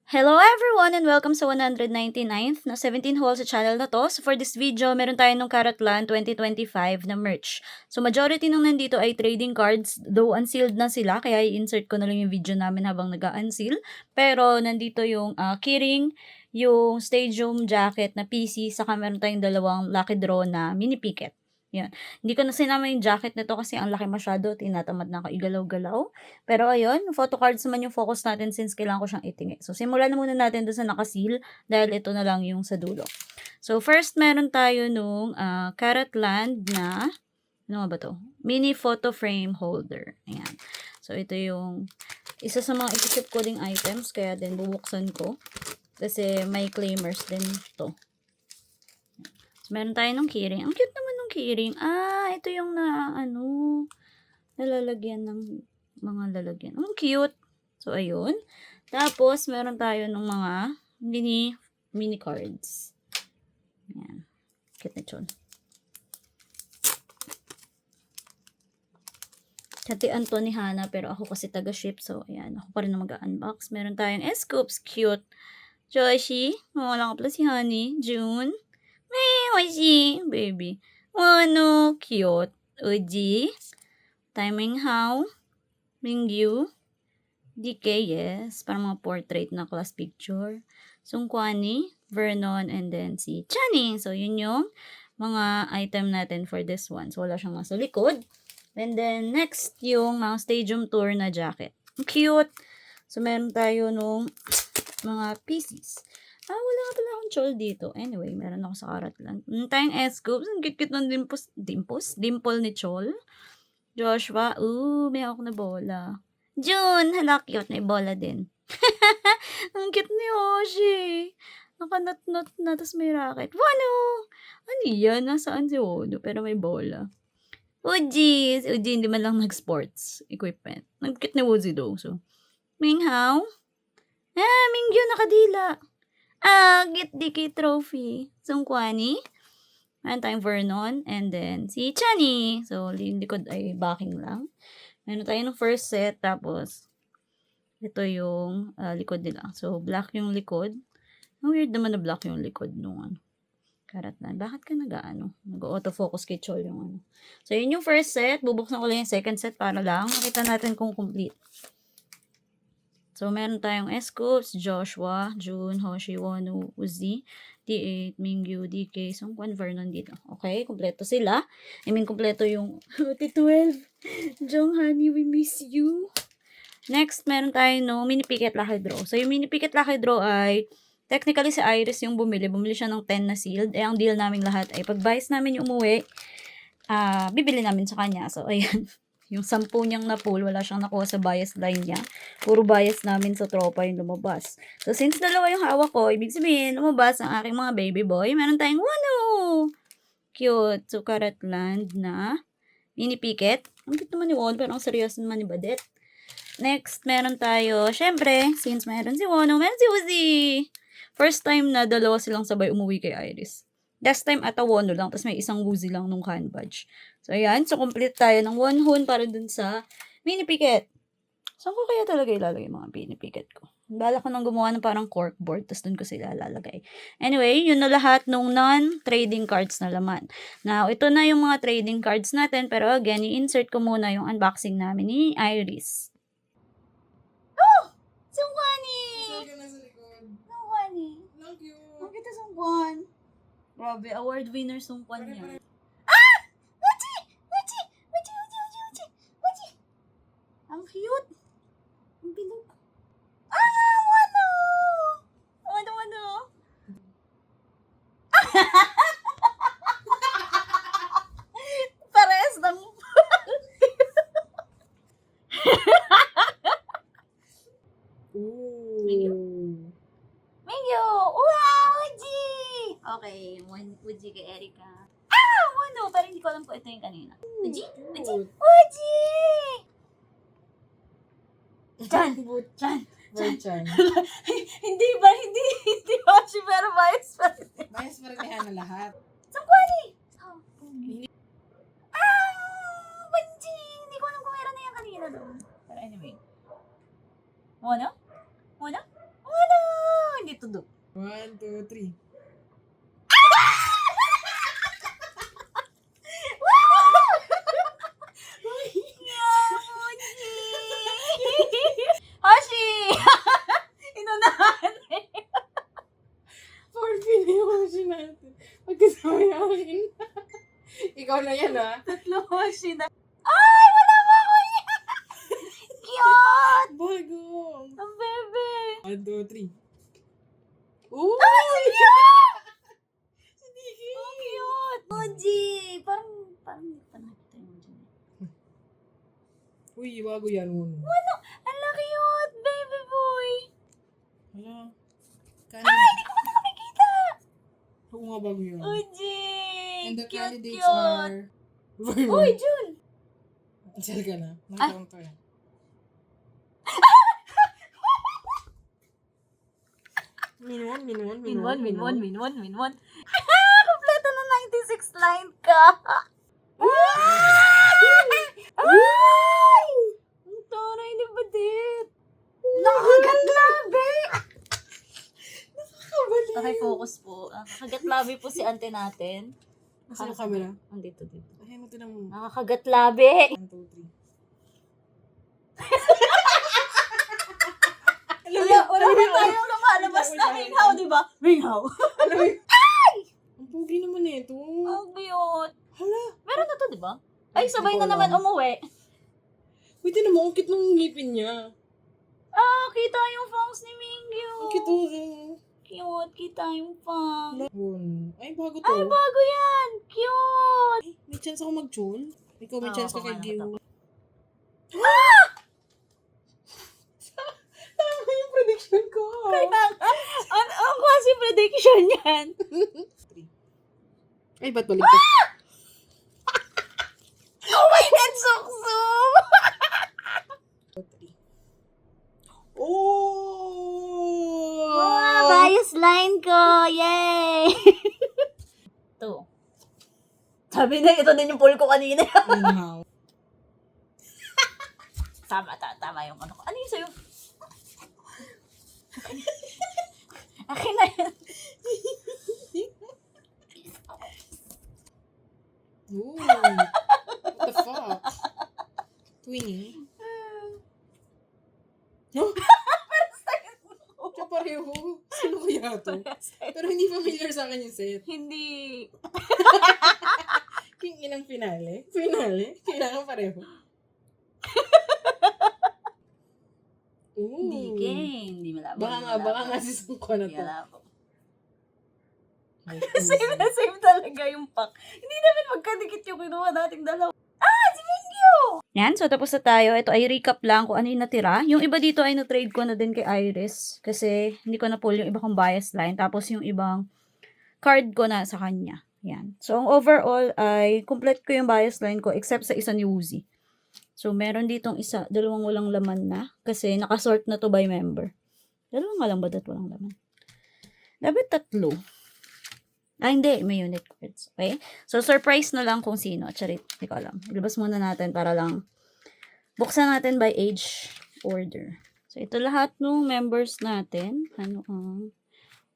Hello everyone and welcome sa 199th na 17 hole sa channel na to. So for this video, meron tayo ng Karatlan 2025 na merch. So majority nung nandito ay trading cards, though unsealed na sila, kaya i-insert ko na lang yung video namin habang nag-unseal. Pero nandito yung keyring, yung stadium jacket na PC, saka meron tayong dalawang lucky draw na mini picket. Yan. Hindi ko na sinama yung jacket nito kasi ang laki masyado, tinatamad na ako igalaw-galaw. Pero ayun, photo cards naman yung focus natin since kailangan ko siyang itingi. So simulan na muna natin doon sa nakaseal dahil ito na lang yung sa dulo. So first meron tayo nung Karatland na, ano nga ba to? Mini photo frame holder. Ayan. So ito yung isa sa mga isip ko ding items kaya din bubuksan ko. Kasi may claimers din to. So, meron tayo ng keyring. Ang cute naman ng keyring. Ito yung nalalagyan ng mga lalagyan. Ang cute. So, ayun. Tapos, meron tayo ng mga mini cards. Ayan. Cute na yun. Hatian to ni Hana, pero ako kasi taga-ship. So, ayan. Ako pa rin na mag-unbox. Meron tayong S-Scoops. Cute. Joshi. Mawala ka pala si Honey. June. Hoshi, baby. Cute. Uji. Timing How. Mingyu. DK, yes. Parang mga portrait na class picture. Sungkwani, Vernon, and then si Chani. So, yun yung mga item natin for this one. So, wala siyang nasa likod. And then, next, yung mga stadium tour na jacket. Cute. So, meron tayo nung mga pieces. Wala ka pala akong chol dito. Anyway, meron ako sa Karatlan. Tayong S-Scoops. Ang cute ng dimple ni Chol. Joshua. May ako na bola. June. Hala, cute. May bola din. Ang cute ni Hoshi. Nakanot-not na. Tapos may racket. Wano? Ano yan? Nasaan si Wono? Pero may bola. Uji. Si Uji hindi man lang nag-sports equipment. Ang cute ni Woozy daw. So, Minghao. Mingyu nakadila. Get DK trophy. Sungkwani. Meron tayong Vernon. And then, si Chani. So, yung likod ay backing lang. Meron tayo ng first set. Tapos, ito yung likod nila. So, black yung likod. Ang weird naman na black yung likod nung Karatlan. Bakit ka nag-autofocus kay Chol yung So, yun yung first set. Bubuksan ko lang yung second set para lang makita natin kung complete. So, meron tayong S-Scoops, Joshua, June, Hoshi, Wonu, Uzi, D8, Mingyu, DK, Sungkwan, Vernon dito. Okay, kompleto sila. Kompleto yung T12. Jong, honey, we miss you. Next, meron tayong mini picket lucky draw. So, yung mini picket lucky draw ay, technically si Iris yung bumili. Bumili siya ng 10 na sealed. Ang deal namin lahat ay pag bias namin yung umuwi, bibili namin sa kanya. So, ayan. Yung 10 niyang na-pull, wala siyang nakuha sa bias line niya. Puro bias namin sa tropa yung lumabas. So, since dalawa yung hawak ko, ibig sabihin, lumabas ang aking mga baby boy. Meron tayong Wano! Cute. So, Karatland na mini picket. Ang cute naman ni Wano, pero ang seryoso naman ni Badet. Next, meron tayo, syempre, since meron si Wano, meron si Uzi. First time na dalawa silang sabay umuwi kay Iris. Last time ata Wano lang, tapos may isang Uzi lang nung can badge. So, ayan. So, complete tayo ng one hon para dun sa mini picket. Saan ko kaya talaga ilalagay mga mini picket ko? Bala ko nang gumawa ng parang corkboard, tapos dun ko sila lalagay. Anyway, yun na lahat nung non-trading cards na laman. Now, ito na yung mga trading cards natin, pero again, i-insert ko muna yung unboxing namin ni Iris. Sungkwani! Sungkwani! Ang kita sungkwan. Grabe, award winner sungkwan niya. Ang cute. Ang bilog. Wano! Wano. Parehas ng... Mingyu! Wow! Uji! Okay, Uji kay Erika. Wano! Parang hindi ko alam kung ito yung kanina. Uji! Chan! Hindi ba? Hindi Hoshi, pero bias pa rin. Bias pa rin ni Hana lahat. Sungkwani! Banji! Hindi ko alam kung meron na yan kanina doon. Pero anyway. Wano? hindi to dupe? 1, 2, 3. Hashi! Inunahan eh. 4 Hashi natin. Magkasama yung akin. Ikaw na yan, ha? Tatlo Hashi na. Ay! Wala ba ako yan? Cute! Bago. Ang bebe. 1, 2, 3. Ooh! Ay! Si cute! Si Diki! Ang cute! Moji! Parang hindi pa nakita yung Moji. Uy, bago yan. Ano? Ang cute! Baby boy! Hala. Ay! Hindi ko pa nakikita! Oo nga, bago yan. Moji! And the Cute, candidates cute! are... Uy, Jun! Sal ka na. Nakita ko yan. Minwon. Kompleto na 96 line ka. Ay! Ang taray ni Badit. Nakagat labi. Focus po. Nakakagat labi po si ante natin. Nasa yung camera? Andito dito. Ay, mo tinang mo. Nakakagat labi. 1, 2, 3. Wala na tayong lumalabas na ringhaw, di ba? Ringhaw. Alam mo yun? Ay! Ang pogi naman ito. Ang cute. Hala. Meron na to, di ba? Ay, sabay na naman umuwi. Wait, tinan mo, ang cute ng ngipin niya. Ah, kita yung fangs ni Mingyu. Ang cute oh. Cute, kita yung fangs. Ay, bago to. Ay, bago yan. Cute. Ay, may chance ako mag-chul. Ikaw may chance ka kay Gio. Tama yung prediction ko. Ang klase prediction yan. Ay, ba't baligtad? Oh my God, suksum! Oh! Bias line ko! Yay! Ito. Sabi na, ito din yung poll ko kanina. Wow. Tama yung ano ko. Ano yung sa'yo? Akin na yan. Ooh. What the fuck? Twinning? No? Siya pareho. Sino kaya to? Pero hindi familiar sa akin yung set. Hindi. King inang finale? Finale? Kailangan pareho. Ooh. Hindi malabo. Baka nga sisang ko na Hindi to. malabo. Ay, Same na same talaga yung pack. Hindi namin magkadikit yung kinuha nating dalawa. Si Mingyu! Yan, so tapos na tayo. Ito ay recap lang kung ano yung natira. Yung iba dito ay na-trade ko na din kay Iris. Kasi hindi ko na-pull yung iba kong bias line. Tapos yung ibang card ko na sa kanya. Yan. So, ang overall ay complete ko yung bias line ko except sa isa ni Woozy. So, meron ditong dalawang walang laman na. Kasi nakasort na to by member. Dalawang nga lang ba dat walang laman? Dapat 3. Hindi. May unit cards. Okay? So, surprise na lang kung sino. Charit. Hindi ko alam. Ilabas muna natin para lang buksan natin by age order. So, ito lahat ng members natin. Ano ang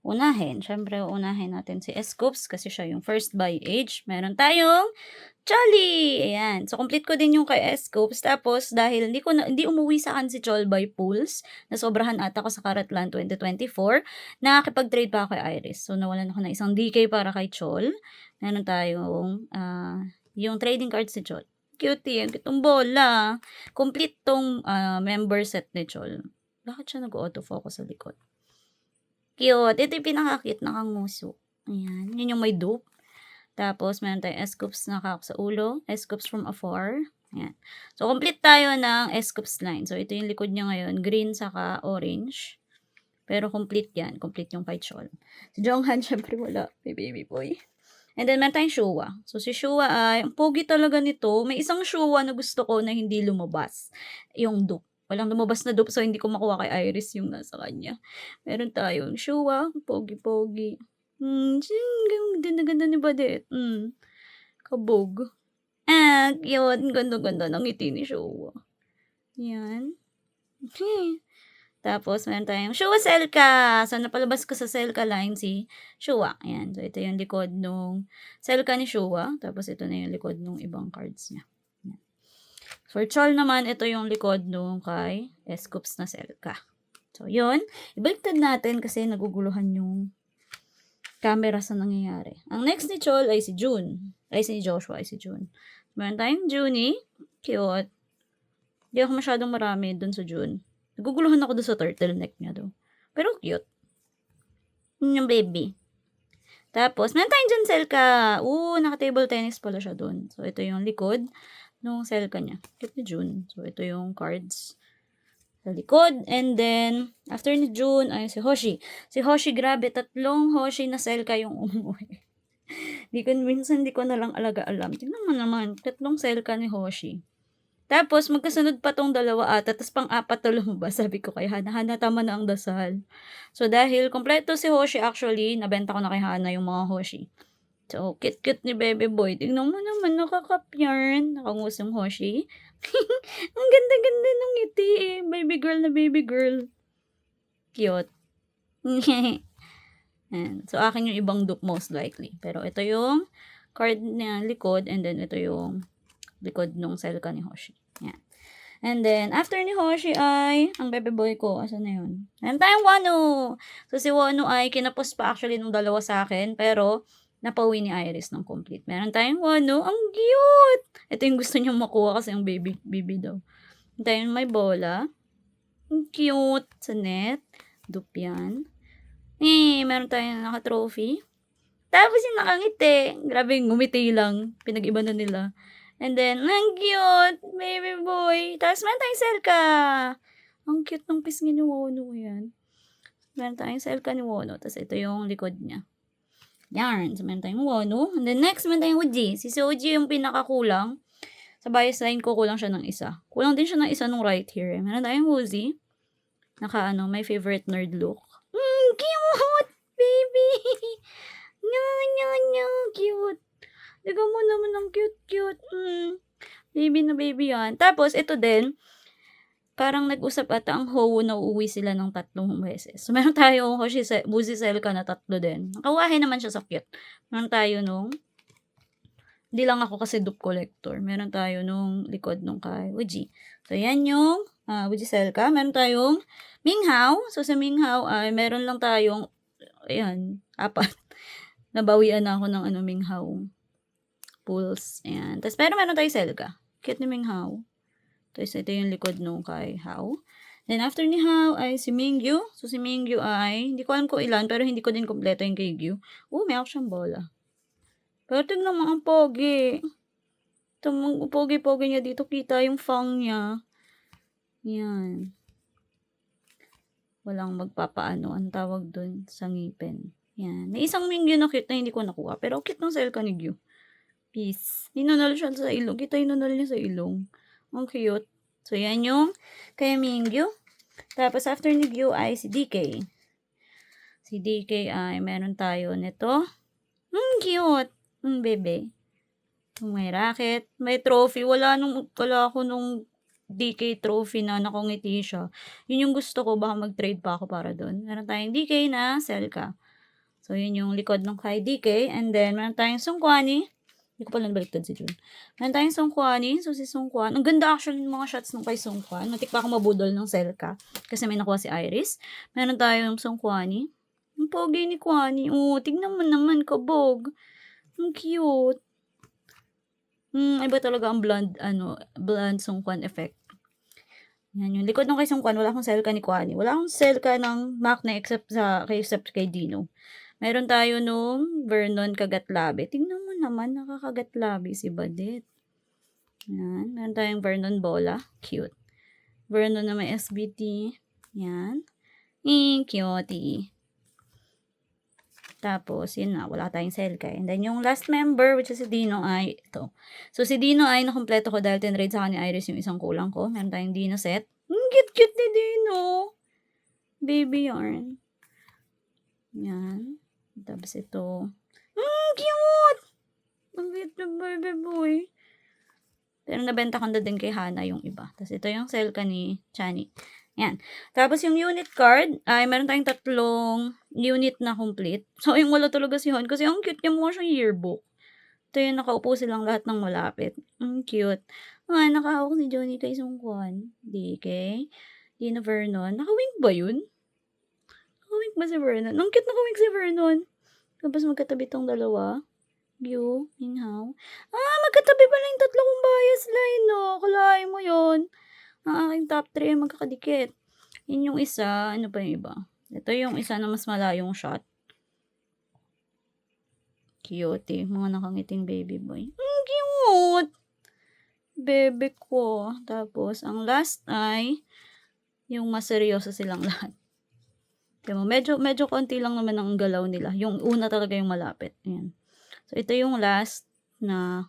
unahin? Siyempre, unahin natin si Scoops kasi siya yung first by age. Meron tayong Jolly! Ayan. So, complete ko din yung kay Scoops. Tapos, dahil hindi umuwi sa akin si Chol by pools, nasobrahan ata ko sa Karatlan 2024, nakakipag-trade pa ako kay Iris. So, nawalan ako ng isang DK para kay Chol. Meron tayong yung trading cards si Chol. Cutie, ang kitong bola. Complete tong member set ni Chol. Bakit siya nag-autofocus sa likod? Cute. Ito yung pinaka-cute na kanguso. Ayan. Yun yung may dupe. Tapos, meron tayong S-scoops na kakak sa ulo. S-scoops from afar. Ayan. So, complete tayo ng S-scoops line. So, ito yung likod niya ngayon. Green saka orange. Pero complete yan. Complete yung kay Chol. Si Jonghan, syempre wala. May baby boy. And then, meron tayong Shua. So, si Shua ay, ang pogi talaga nito. May isang Shua na gusto ko na hindi lumabas. Yung dupe. Walang lumabas na dupe, so hindi ko makuha kay Iris yung nasa kanya. Meron tayong Shua. Pogi-pogi. Ganda-ganda ni Badet. Kabog. Cute. Ganda-ganda ng ngiti ni Shua. Yan. Okay. Tapos, meron tayong Shua Selka. So, napalabas ko sa Selka line si Shua. Ayan. So, ito yung likod nung Selka ni Shua. Tapos, ito na yung likod nung ibang cards niya. Ayan. For Chol naman, ito yung likod nung kay Scoops na Selka. So, yun. Ibaliktad natin kasi naguguluhan yung camera sa nangyayari. Ang next ni Chol ay si June. Ay, si Joshua ay si June. Meron tayong Junie. Cute. Hindi ako masyadong marami dun sa June. Naguguluhan ako doon sa turtleneck niya do. Pero cute. Yun yung baby. Tapos, meron tayong dyan Selka. Naka-table tennis pala siya doon. So, ito yung likod nung Selka niya. Cute ni June. So, ito yung cards sa likod. And then, after ni June, ay si Hoshi. Si Hoshi, grabe, 3 Hoshi na Selka yung umuwi. Minsan di ko na lang alaga alam. Tingnan mo naman, 3 Selka ni Hoshi. Tapos, magkasunod pa tong dalawa ata, tapos pang-apat na lumabas. Sabi ko kay Hana, Hana, tama na ang dasal. So, dahil kompleto si Hoshi, actually, nabenta ko na kay Hana yung mga Hoshi. So, cute-cute ni Baby Boy. Tingnan mo naman, nakakapyarn. Nakangusong Hoshi. Ang ganda-ganda ng ngiti eh. Baby girl na baby girl. Cute. And, so, akin yung ibang dupe most likely. Pero, ito yung card na likod, and then ito yung likod nung Selka ni Hoshi. Yan. And then, after ni Hoshi ay, ang Baby Boy ko, asan na yun? Meron tayong Wano. So, si Wano ay kinapos pa actually nung dalawa sa akin, pero napauwi ni Iris ng complete. Meron tayong Wano. Ang cute! Ito yung gusto niyang makuha kasi yung baby daw. Meron tayong may bola. Ang cute. Sa net. Dupe yan. Meron tayong naka-trophy. Tapos yung nakangiti. Grabe, ngumiti lang. Pinag-iba na nila. And then, ang cute, baby boy. Tapos, meron tayong Selka. Ang cute ng pisngi ni Wono yan. Meron tayong Selka ni Wono. Tapos, ito yung likod niya. Yarn. So, meron tayong Wono. And then, next, meron tayong Uji. Si Soji yung pinakakulang. Sa bias line ko, kulang siya ng isa. Kulang din siya ng isa nung right here. Meron tayong Woozy. My favorite nerd look. Cute, baby. Cute. Tignan mo naman ang cute-cute. Baby na baby yan. Tapos, ito din, parang nag-usap ata ang Ho na uuwi sila ng 3 beses. So, meron tayong Woozy Selka na 3 din. Nakawahe naman siya sa cute. Meron tayo nung, hindi lang ako kasi dupe collector. Meron tayo nung likod nung kay Uji. So, yan yung Woozy Selka. Meron tayong Minghao. So, sa Minghao ay meron lang tayong, 4. Nabawian na ako ng Minghao pools. Ayan. Tapos, pero meron tayo Selka. Cute ni Minghao. Tapos, ito yung likod nung kay Hao. Then, after ni Hao ay si Mingyu. So, si Mingyu ay, hindi ko alam kung ilan, pero hindi ko din kompleto yung kay Gyu. May ako siyang bola. Pero, tignan mo ang pogi. Ito, pogi-pogi niya dito. Kita yung fang niya. Yan. Walang magpapaano. Ang tawag dun sa ngipin. Yan. May isang Mingyu na cute na hindi ko nakuha. Pero, cute ng Selka ni Gyu. Peace. Ninunal siya sa ilong. Kita ninunal niya sa ilong. Ang cute. So, yan yung kay Mingyu. Tapos, after ni Gyu ay si DK. Si DK ay meron tayo nito. Cute. Bebe. May racket. May trophy. Wala ako nung DK trophy na nakangiti siya. Yun yung gusto ko. Baka mag-trade pa ako para doon. Meron tayong DK na Selka. So, yun yung likod ng kay DK. And then, meron tayong Sungkwani. Hindi ko pala nabaliktad si Jun. Meron tayong Sungkwani. So, si Sungkwan. Ang ganda actually ng mga shots ng kay Sungkwan. Natik pa ako mabudol ng Selka. Kasi may nakuha si Iris. Meron tayong Sungkwani. Ang pogi ni Kwani. Tignan mo naman, kabog. Ang cute. Iba talaga ang bland Sungkwan effect. Yan, yung likod ng kay Sungkwan, wala akong Selka ni Kwani. Wala akong Selka ng Makna except kay Dino. Meron tayo nung Vernon Kagatlabi. Tingnan mo naman, nakakagatlabi si Badet. Yan. Meron tayong Vernon Bola. Cute. Vernon na may SBT. Yan. Cutie. Tapos, yun na. Wala tayong Selka. And then, yung last member, which is si Dino, ay ito. So, si Dino ay nakompleto ko dahil tinrade sa akin ni Iris yung isang kulang ko. Meron tayong Dino set. Cute ni Dino. Baby yarn. Yan. Tapos ito. Cute! Ang cute na baby boy. Pero nabenta ko na din kay Hana yung iba. Tapos ito yung Selka ni Chani. Yan. Tapos yung unit card, ay meron tayong 3 unit na complete. So, yung wala talaga si Han kasi ang cute niya, mukha siyang yearbook. Ito yung nakaupo silang lahat ng malapit. Ang cute. Nakahawak si Johnny kay Sungkwan. DK. Dina Vernon. Nakawink ba yun? Nakawink ba si Vernon? Ang cute nakawink si Vernon. Tapos magkatabi tong dalawa. Gyu, Minhao. Magkatabi pala yung 3 kong bias line, no? Kalahin mo yun. Ang aking top 3 ay magkakadikit. Yun yung isa. Ano pa yung iba? Ito yung isa na mas malayong shot. Cute eh. Mga nakangiting baby boy. Cute! Bebe ko. Tapos, ang last ay yung mas seryoso silang lahat. Diba? Medyo konti lang naman ang galaw nila. Yung una talaga yung malapit. Ayan. So, ito yung last na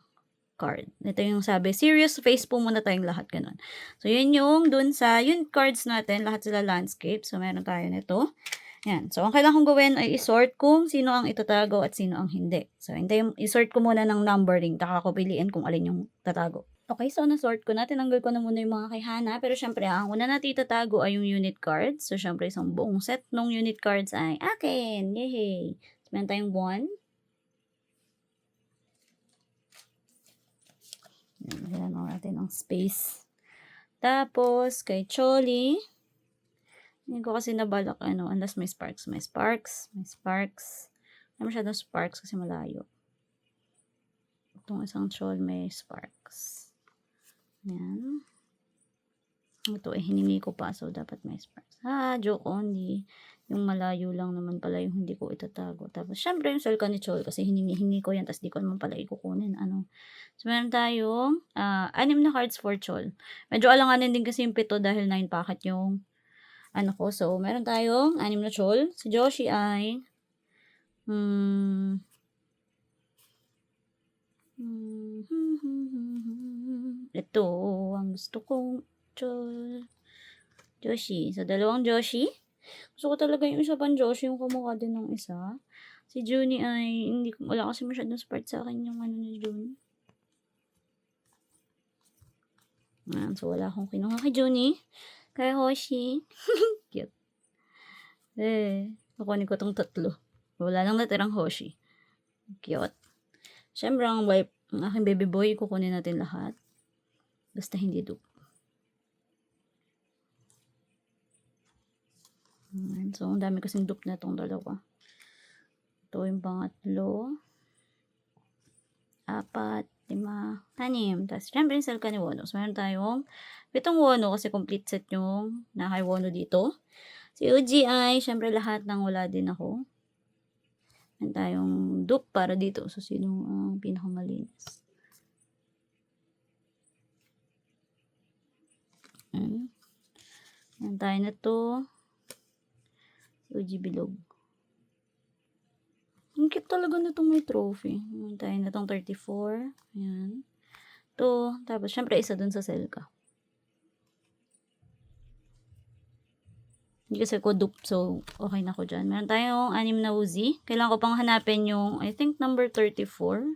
card. Ito yung sabi, serious face po muna tayong lahat. Ganun. So, yun yung dun sa, yun cards natin, lahat sila landscape. So, meron tayo nito. Yan. So, ang kailangan kong gawin ay isort kung sino ang itatago at sino ang hindi. So, isort ko muna ng numbering. Taka ko piliin kung alin yung tatago. Okay, so na-sort ko na. Tinanggal ko na muna yung mga kay Hana. Pero syempre, ang una natin itatago ay yung unit cards. So, syempre, isang buong set ng unit cards ay akin. Yay! So, meron tayong 1. Yan natin ang space. Tapos, kay Choli. Hindi ko kasi nabalak, unless may sparks. May sparks. Hindi masyadong sparks kasi malayo. Itong isang Chol may sparks. Yan. Ito ay hiningi ko pa, so dapat may sparks. Joke only. Yung malayo lang naman pala yung hindi ko itatago. Tapos, syempre yung Selka ni Chol kasi hiningi ko yan, tapos di ko naman pala ikukunin. So, meron tayong 6 na cards for Chol. Medyo alanganin din kasi yung 7 dahil 9 packet yung ko. So, meron tayong 6 na Chol. Si Joshi ay ito ang gusto kong Chol. Joshi. So, 2 Joshi. Gusto ko talaga yung isa pang Joshi, yung kamukha din ng isa. Si Junie ay, wala kasi masyadong spark sa akin yung ni Junie. So, wala akong kinuha kay Junie. Kay Hoshi. Cute. Nakunin ko tong 3. Wala lang natirang Hoshi. Cute. Siyempre, ang aking baby boy, kukunin natin lahat. Basta hindi dupe. So, ang dami kasing dupe na itong 2. Ito yung pangatlo. 4, 5, 6. Tapos, syempre, yung Selka ni Wono. So, meron tayong 7 Wono kasi complete set yung nakay Wono dito. Si Uji ay, syempre, lahat ng wala din ako. Meron tayong dupe para dito. So, sino ang pinakamalinis? Meron tayo na to. Uji Bilog. Ang cute talaga na itong may trophy. Meron tayo na itong 34. Ayan. Ito. Tapos, syempre, isa dun sa Selka. Hindi kasi ko dupe, so okay na ko dyan. Meron tayong 6 na Uzi. Kailangan ko pang hanapin yung, I think, number 34.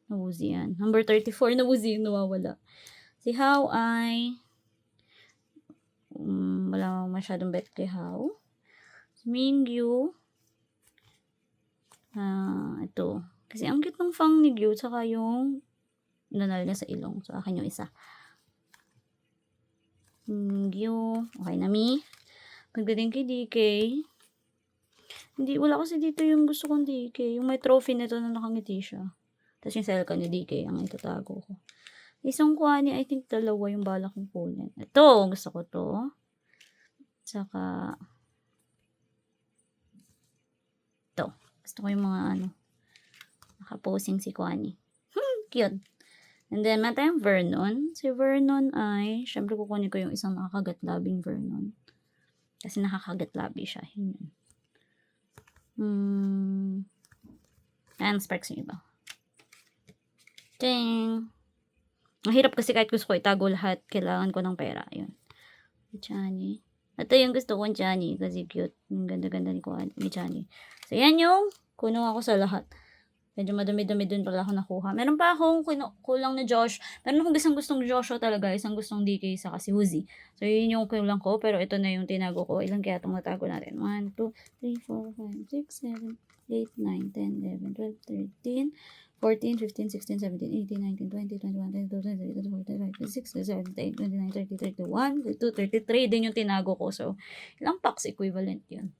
Na Uzi yan. Number 34 na Uzi yung nawawala. Si How ay wala masyadong bet kay How. Si Mingyu. Ito. Kasi ang cute ng fang ni Gyu, saka yung nanal na sa ilong. So, akin yung isa. Mingyu. Okay na, Mi. Pagdating kay DK. Wala kasi dito yung gusto kong DK. Yung may trophy nito na nakangiti siya. Tapos yung Selka ni DK, ang itatago ko. Isang kuwani, I think 2 yung balak kong kunin. Ito, gusto ko to. Saka, ito. Gusto ko yung mga nakaposing si kuwani. Cute. And then, meron tayong Vernon. Si Vernon ay, syempre kukunin ko yung isang nakakagat-labing Vernon. Kasi nakakagat-labi siya. Yun. Ayan, sparks yung iba. Ding! Mahirap kasi kahit gusto ko itago lahat, kailangan ko ng pera. Ayun. Chani. Ito yung gusto kong Chani kasi cute. Ang ganda-ganda ni Chani. So, yan yung kuno ako sa lahat. Medyo madami-dami din pala ako nakuha. Meron pa akong kulang na Josh. Meron akong gustong Joshua talaga. Isang gustong DK sa kasi Uzi. So, yun yung kulang ko. Pero ito na yung tinago ko. Ilan kaya itong natago natin? 1, 2, 3, 4, 5, 6, 7, 8, 9, 10, 11, 12, 13, 14, 15, 16, 17, 18, 19, 20, 21, 22, 23, 24, 25, 26, 27, 28, 29, 30, 31, 32, 33 din yung tinago ko. So, ilang packs equivalent yun?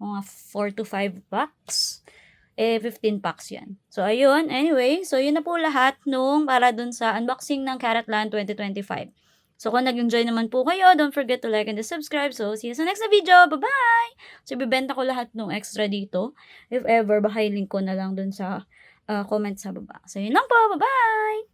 Mga 4 to 5 packs. 15 packs yan. So, ayun. Anyway, so yun na po lahat nung para dun sa unboxing ng Carrotland 2025. So, kung nag-enjoy naman po kayo, don't forget to like and to subscribe. So, see you sa next na video. Bye-bye! So, ibibenta ko lahat nung extra dito. If ever, baka i-link ko na lang dun sa comment sa baba. So, yun lang po. Bye-bye!